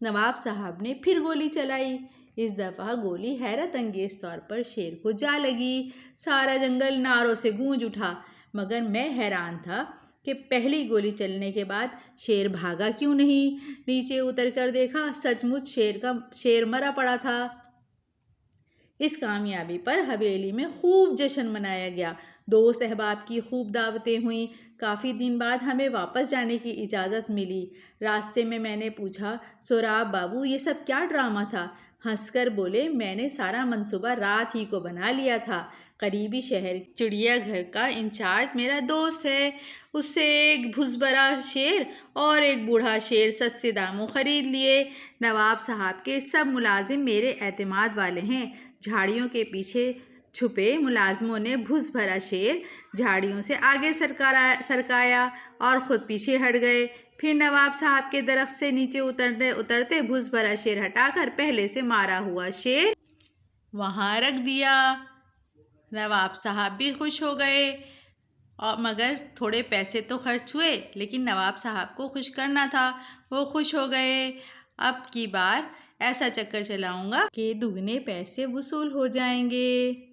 नवाब साहब ने फिर गोली चलाई। इस दफा गोली हैरत अंगेज तौर पर शेर को जा लगी। सारा जंगल नारों से गूंज उठा, मगर मैं हैरान था कि पहली गोली चलने के बाद शेर भागा क्यों नहीं। नीचे उतरकर देखा, सचमुच शेर मरा पड़ा था। इस कामयाबी पर हवेली में खूब जश्न मनाया गया। दोस्त अहबाब की खूब दावतें हुईं। काफ़ी दिन बाद हमें वापस जाने की इजाज़त मिली। रास्ते में मैंने पूछा, सोहराब बाबू ये सब क्या ड्रामा था? हंसकर बोले, मैंने सारा मंसूबा रात ही को बना लिया था। करीबी शहर चिड़ियाघर का इंचार्ज मेरा दोस्त है। उससे एक भुसभरा शेर और एक बूढ़ा शेर सस्ते दामों खरीद लिए। नवाब साहब के सब मुलाजिम मेरे एतमाद वाले हैं। झाड़ियों के पीछे छुपे मुलाजमों ने भुस भरा शेर झाड़ियों से आगे सरकाया और खुद पीछे हट गए। फिर नवाब साहब के दरख्त से नीचे उतरते उतरते भुस भरा शेर हटाकर पहले से मारा हुआ शेर वहां रख दिया। नवाब साहब भी खुश हो गए, और मगर थोड़े पैसे तो खर्च हुए, लेकिन नवाब साहब को खुश करना था। वो खुश हो गए। अब की बार ऐसा चक्कर चलाऊंगा कि दुगने पैसे वसूल हो जाएंगे।